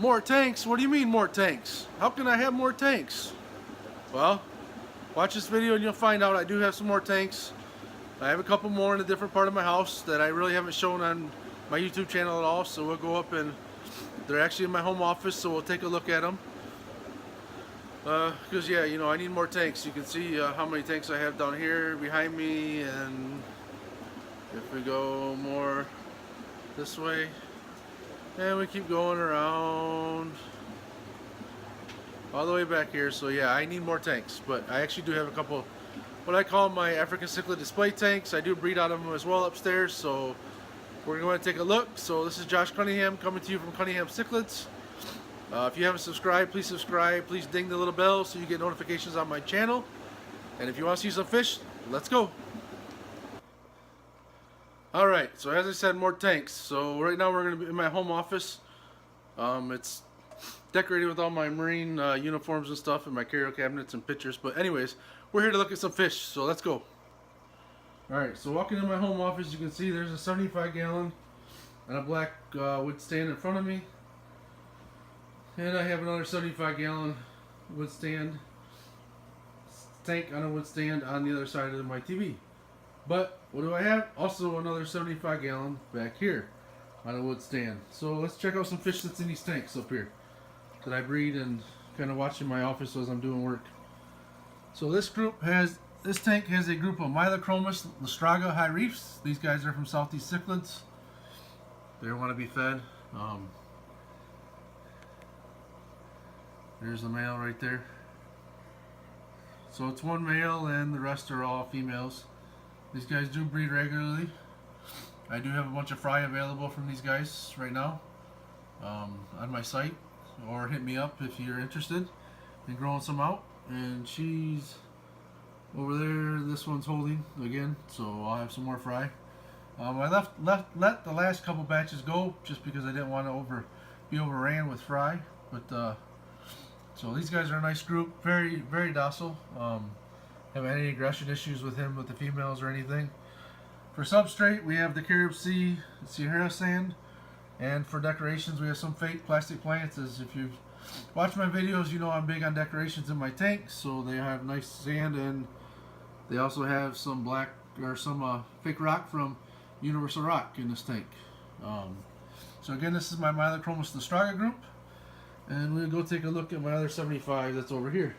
More tanks? What do you mean more tanks? How can I have more tanks? Well, watch this video and you'll find out I do have some more tanks. I have a couple more in a different part of my house that I really haven't shown on my YouTube channel at all, so we'll go up and they're actually in my home office, so we'll take a look at them. Because yeah, you know, I need more tanks. You can see how many tanks I have down here behind me, and if we go more this way, and we keep going around all the way back here. So yeah, I need more tanks, but I actually do have a couple what I call my African cichlid display tanks. I do breed out of them as well upstairs, so we're going to take a look. So this is Josh Cunningham coming to you from Cunningham Cichlids. If you haven't subscribed, please subscribe. Please ding the little bell so you get notifications on my channel. And if you want to see some fish, let's go. Alright, so as I said, more tanks. So right now we're going to be in my home office. It's decorated with all my marine uniforms and stuff, and my carrier cabinets and pictures. But anyways, we're here to look at some fish, so let's go. Alright, so walking in my home office, you can see there's a 75 gallon and a black wood stand in front of me. And I have another 75 gallon wood stand tank on a wood stand on the other side of my TV. But what do I have? Also another 75 gallon back here on a wood stand. So let's check out some fish that's in these tanks up here that I breed and kind of watch in my office as I'm doing work. So this tank has a group of Mylochromis Lastraga high reefs. These guys are from Southeast Cichlids. They want to be fed. There's the male right there. So it's one male and the rest are all females. These guys do breed regularly. I do have a bunch of fry available from these guys right now on my site, or hit me up if you're interested in growing some out. And she's over there, this one's holding again, so I'll have some more fry. I let the last couple batches go just because I didn't want to be overran with fry. But so these guys are a nice group, very docile. Haven't had any aggression issues with him with the females or anything. For substrate, we have the Carib Sea Sierra sand, and for decorations, we have some fake plastic plants. As if you've watched my videos, you know I'm big on decorations in my tanks. So they have nice sand, and they also have some black or some fake rock from Universal Rock in this tank. So again, this is my Mylochromis Lastraga group. And we'll go take a look at my other 75 that's over here.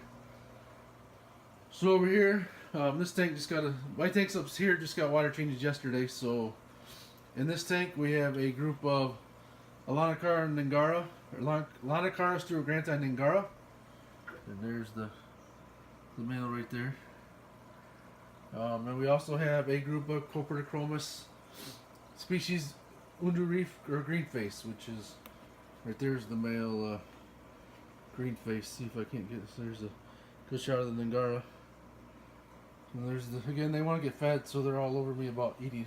So over here, this tank my tanks up here just got water changes yesterday. So in this tank we have a group of Alanacara Ningara, or Alanacara Stuargranti Ningara. And there's the male right there. And we also have a group of Copertochromis species Undu Reef or green face, which is right there's the male green face. See if I can't get this. There's a good shot of the Ningara. And there's again, they want to get fed, so they're all over me about eating.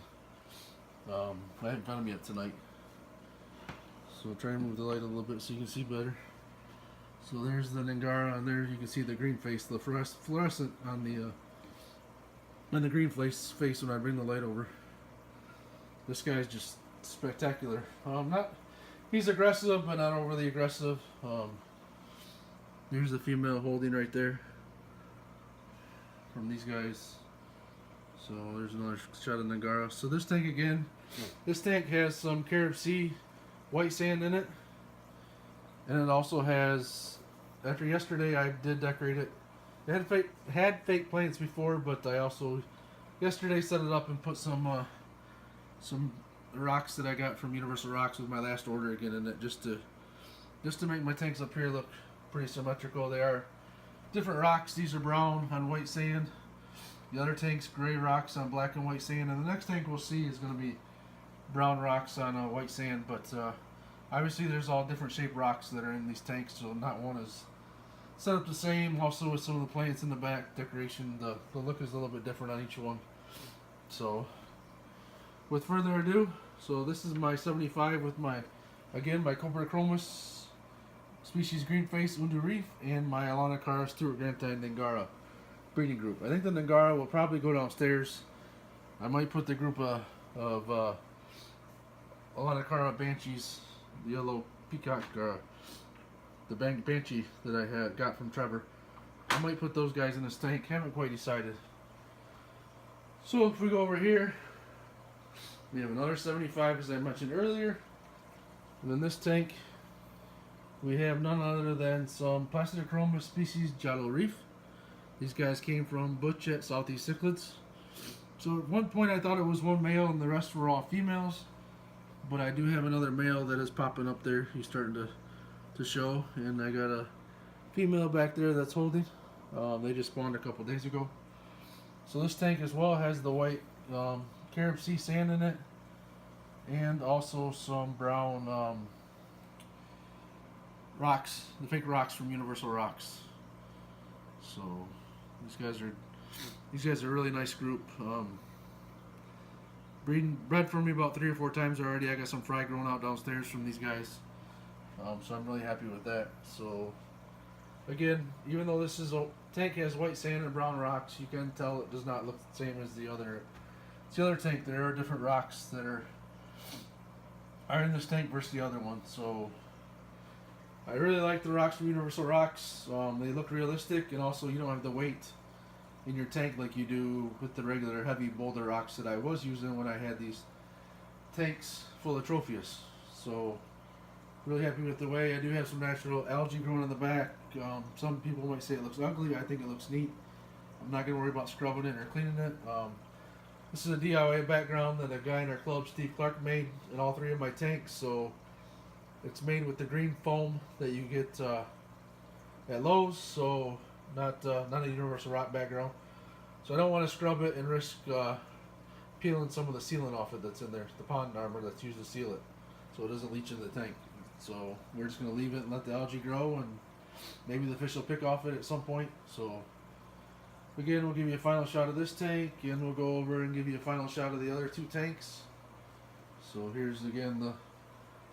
I haven't found them yet tonight. So I'll try and move the light a little bit so you can see better. So there's the Ningara, and there you can see the green face, the fluorescent on the green face when I bring the light over. This guy's just spectacular. He's aggressive, but not overly aggressive. Here's the female holding right there from these guys. So there's another shot of Ningara. So this tank again, this tank has some Carib Sea white sand in it, and it also has. After yesterday, I did decorate it. It had fake plants before, but I also yesterday set it up and put some rocks that I got from Universal Rocks with my last order again in it, just to make my tanks up here look pretty symmetrical. They are different rocks. These are brown on white sand. The other tank's gray rocks on black and white sand, and the next tank we'll see is going to be brown rocks on white sand. But obviously there's all different shaped rocks that are in these tanks, so not one is set up the same. Also with some of the plants in the back decoration, the look is a little bit different on each one. So with further ado, so this is my 75 with my Copertochromis species green face Undu Reef and my Alanacara Stuargranti Ningara breeding group. I think the Ningara will probably go downstairs. I might put the group of Alanacara Banshees, the yellow peacock the Banshee that I had got from Trevor. I might put those guys in this tank. Haven't quite decided. So if we go over here, we have another 75 as I mentioned earlier. And in this tank, we have none other than some Placidochroma species Jalo Reef. These guys came from Butch at Southeast Cichlids. So at one point I thought it was one male and the rest were all females. But I do have another male that is popping up there. He's starting to show. And I got a female back there that's holding. They just spawned a couple days ago. So this tank as well has the white Carib Sea sand in it. And also some brown rocks. The fake rocks from Universal Rocks. So these guys are a really nice group. Bred for me about 3 or 4 times already. I got some fry growing out downstairs from these guys. So I'm really happy with that. So again, even though this is a tank has white sand and brown rocks, you can tell it does not look the same as the other tank. There are different rocks that are in this tank versus the other one. So I really like the rocks from Universal Rocks. They look realistic, and also you don't have the weight in your tank like you do with the regular heavy boulder rocks that I was using when I had these tanks full of Tropheus. So really happy with the way. I do have some natural algae growing in the back. Some people might say it looks ugly. I think it looks neat. I'm not going to worry about scrubbing it or cleaning it. This is a DIY background that a guy in our club, Steve Clark, made in all 3 of my tanks. So it's made with the green foam that you get at Lowe's. So not a Universal Rock background. So I don't want to scrub it and risk peeling some of the sealant off it that's in there, the pond armor that's used to seal it, so it doesn't leach into the tank. So we're just going to leave it and let the algae grow, and maybe the fish will pick off it at some point. So again, we'll give you a final shot of this tank, and we'll go over and give you a final shot of the other 2 tanks. So here's again the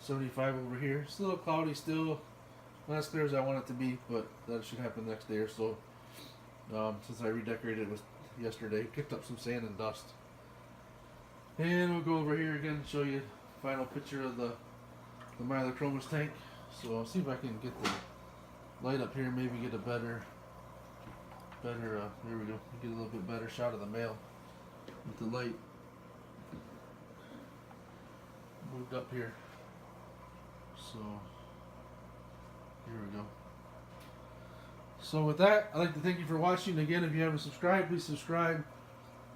75 over here. It's a little cloudy still, not as clear as I want it to be, but that should happen next day or so. Since I redecorated it yesterday, picked up some sand and dust. And we'll go over here again and show you a final picture of the Mylochromis tank. So I'll see if I can get the light up here, maybe get a better, there we go, get a little bit better shot of the male with the light moved up here. So here we go. So with that, I'd like to thank you for watching. Again, if you haven't subscribed, please subscribe.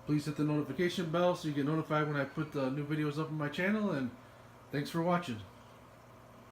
Please hit the notification bell so you get notified when I put new videos up on my channel. And thanks for watching.